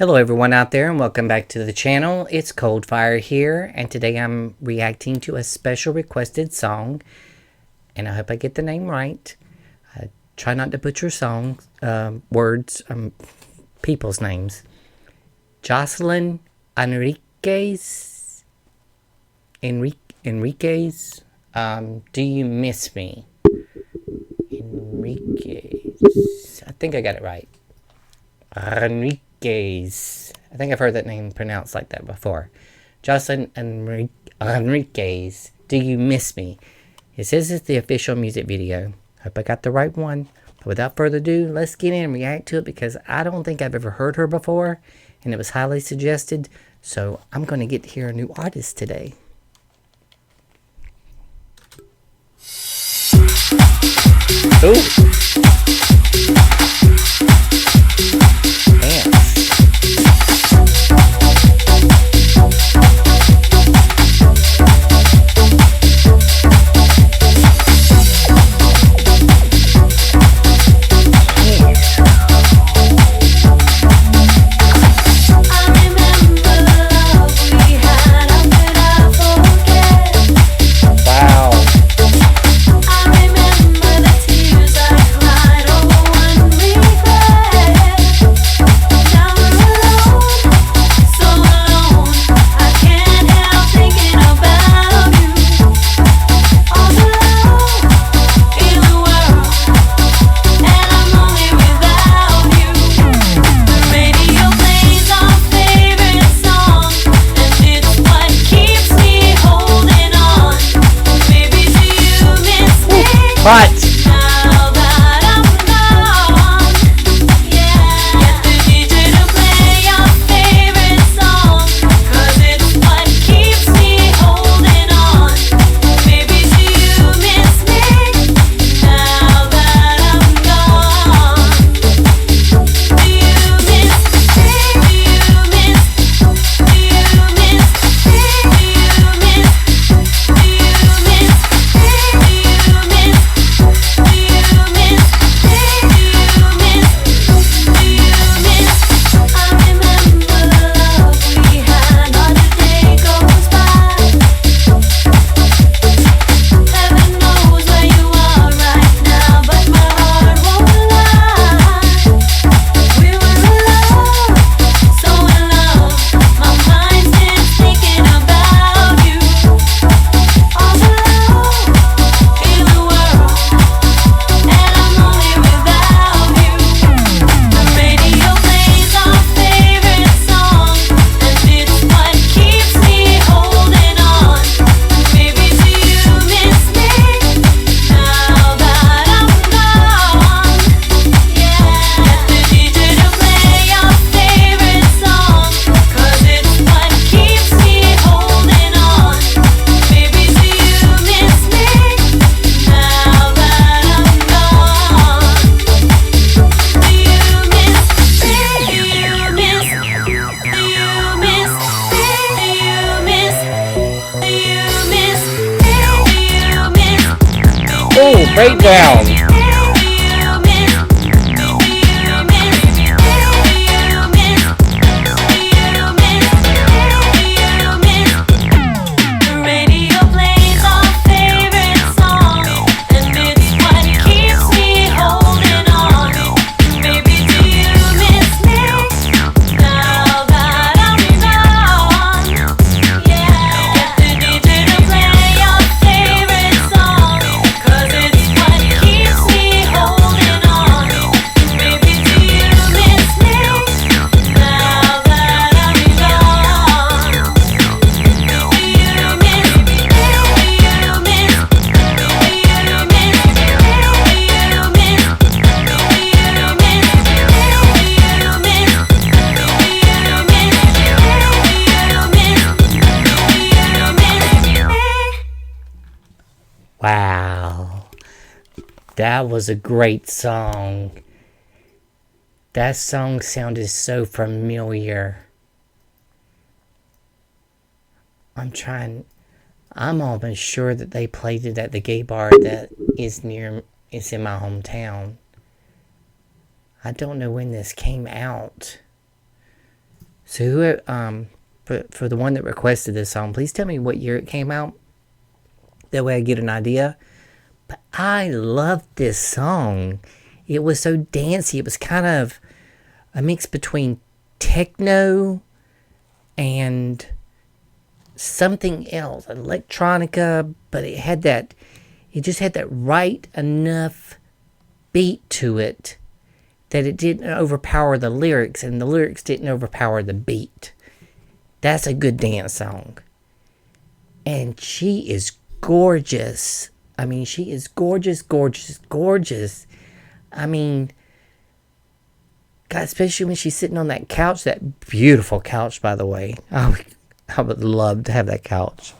Hello everyone out there and welcome back to the channel. It's Coldfire here, and today I'm reacting to a special requested song, and I hope I get the name right. I try not to butcher words, people's names. Jocelyn Enriquez. Enriquez. Do you miss me? Enriquez. I think I got it right. Enriquez. I think I've heard that name pronounced like that before. Jocelyn Enriquez. Do you miss me? It says it's the official music video. Hope I got the right one. But without further ado, let's get in and react to it because I don't think I've ever heard her before, and it was highly suggested. So I'm going to get to hear a new artist today. Ooh. But breakdown. Wow, that was a great song. That song sounded so familiar. I'm almost sure that they played it at the gay bar that is in my hometown. I don't know when this came out. So for the one that requested this song, please tell me what year it came out. That way I get an idea. But I loved this song. It was so dancey. It was kind of a mix between techno and something else, electronica, but it just had that right enough beat to it that it didn't overpower the lyrics, and the lyrics didn't overpower the beat. That's a good dance song. And she is gorgeous. I mean, she is gorgeous, gorgeous, gorgeous. I mean, God, especially when she's sitting on that couch, that beautiful couch, by the way. I would love to have that couch.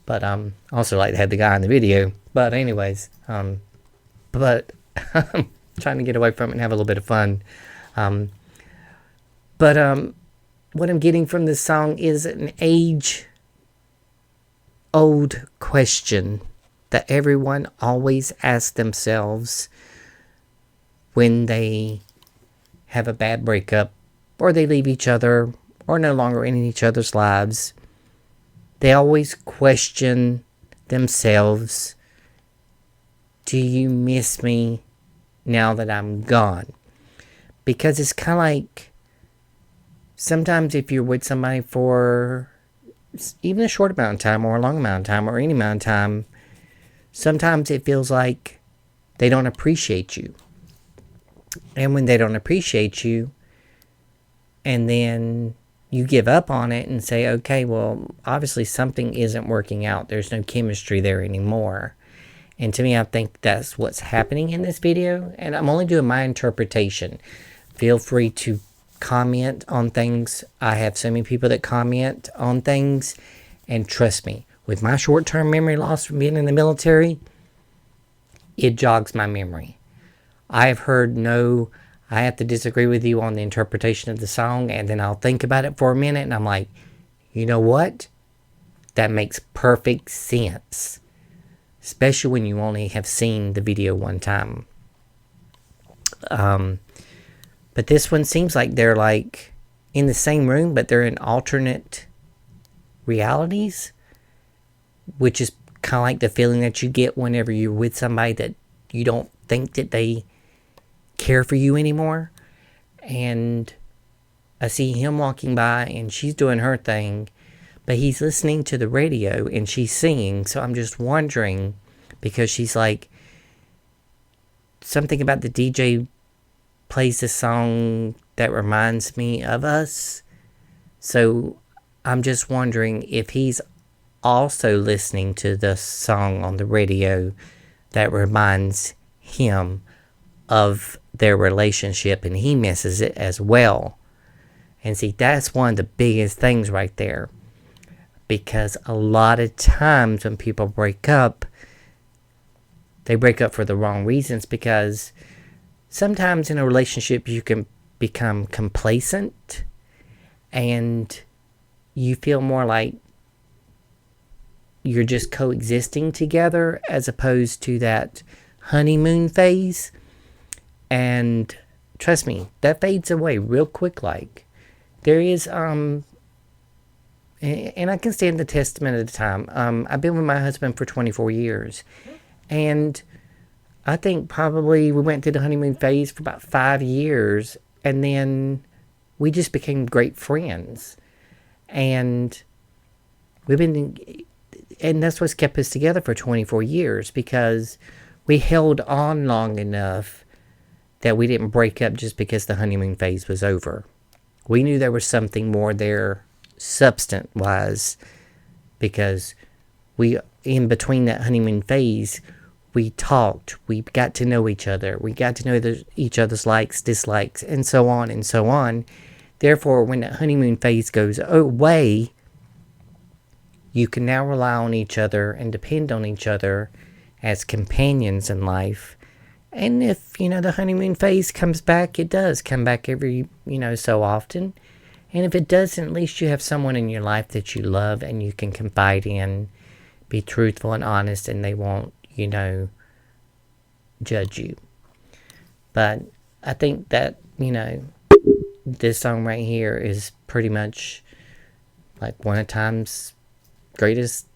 But also like to have the guy in the video. But anyways, but trying to get away from it and have a little bit of fun. But what I'm getting from this song is an age-old question that everyone always asks themselves when they have a bad breakup, or they leave each other, or no longer in each other's lives. They always question themselves, do you miss me now that I'm gone? Because it's kind of like, sometimes if you're with somebody for even a short amount of time, or a long amount of time, or any amount of time, sometimes it feels like they don't appreciate you. And when they don't appreciate you, and then you give up on it and say, okay, well, obviously something isn't working out. There's no chemistry there anymore. And to me, I think that's what's happening in this video. And I'm only doing my interpretation. Feel free to comment on things. I have so many people that comment on things. And trust me, with my short-term memory loss from being in the military, it jogs my memory. I have heard I have to disagree with you on the interpretation of the song, and then I'll think about it for a minute, and I'm like, you know what? That makes perfect sense. Especially when you only have seen the video one time. But this one seems like they're like in the same room, but they're in alternate realities, which is kind of like the feeling that you get whenever you're with somebody that you don't think that they care for you anymore. And I see him walking by and she's doing her thing, but he's listening to the radio and she's singing. So I'm just wondering, because she's like, something about the DJ plays a song that reminds me of us. So I'm just wondering if he's also listening to the song on the radio that reminds him of their relationship, and he misses it as well. And see, that's one of the biggest things right there, because a lot of times when people break up, they break up for the wrong reasons, because sometimes in a relationship you can become complacent and you feel more like you're just coexisting together, as opposed to that honeymoon phase. And trust me, that fades away real quick. Like, there is, and I can stand the testament of the time. I've been with my husband for 24 years. And I think probably we went through the honeymoon phase for about 5 years. And then we just became great friends. And and that's what's kept us together for 24 years, because we held on long enough that we didn't break up just because the honeymoon phase was over. We knew there was something more there, substance-wise, because in between that honeymoon phase, we talked, we got to know each other, we got to know each other's likes, dislikes, and so on and so on. Therefore, when that honeymoon phase goes away, you can now rely on each other and depend on each other as companions in life. And if, the honeymoon phase comes back, it does come back every, so often. And if it doesn't, at least you have someone in your life that you love and you can confide in, be truthful and honest, and they won't, judge you. But I think that, this song right here is pretty much like one of time's greatest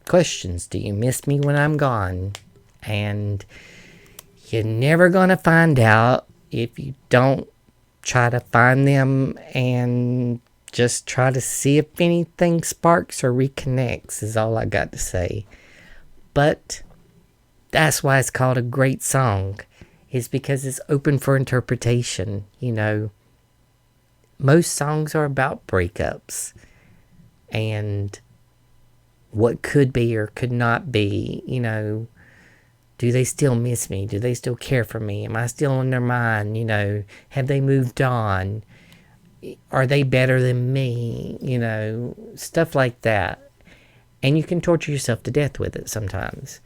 questions. Do you miss me when I'm gone? And you're never gonna find out if you don't try to find them and just try to see if anything sparks or reconnects, is all I got to say. But that's why it's called a great song, is because it's open for interpretation. You know, most songs are about breakups and what could be or could not be. You know, do they still miss me? Do they still care for me? Am I still on their mind? You know, have they moved on? Are they better than me? You know, stuff like that. And you can torture yourself to death with it sometimes.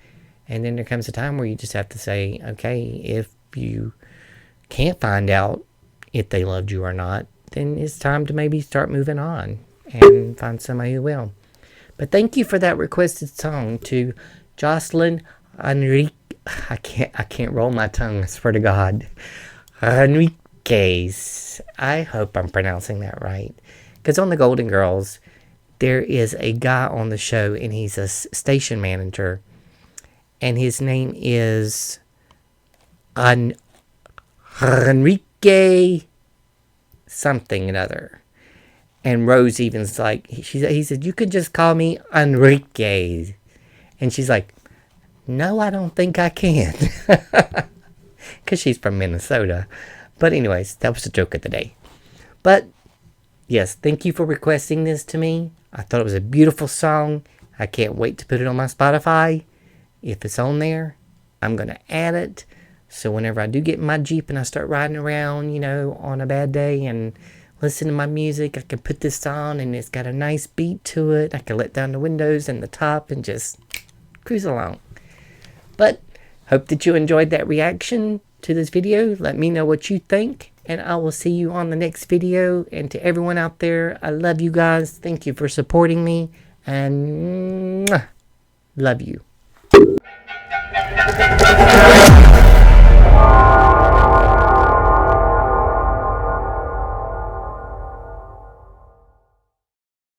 And then there comes a time where you just have to say, okay, if you can't find out if they loved you or not, then it's time to maybe start moving on and find somebody who will. But thank you for that requested song to Jocelyn Enriquez. I can't roll my tongue, I swear to God. Enriquez. I hope I'm pronouncing that right. Because on the Golden Girls, there is a guy on the show, and he's a station manager. And his name is Enrique something and other. And Rose even's like, he said, you could just call me Enriquez. And she's like, no, I don't think I can. Because she's from Minnesota. But anyways, that was the joke of the day. But yes, thank you for requesting this to me. I thought it was a beautiful song. I can't wait to put it on my Spotify. If it's on there, I'm going to add it. So whenever I do get in my Jeep and I start riding around, you know, on a bad day and listen to my music, I can put this on and it's got a nice beat to it. I can let down the windows and the top and just cruise along. But hope that you enjoyed that reaction to this video. Let me know what you think, and I will see you on the next video. And to everyone out there, I love you guys. Thank you for supporting me, and love you.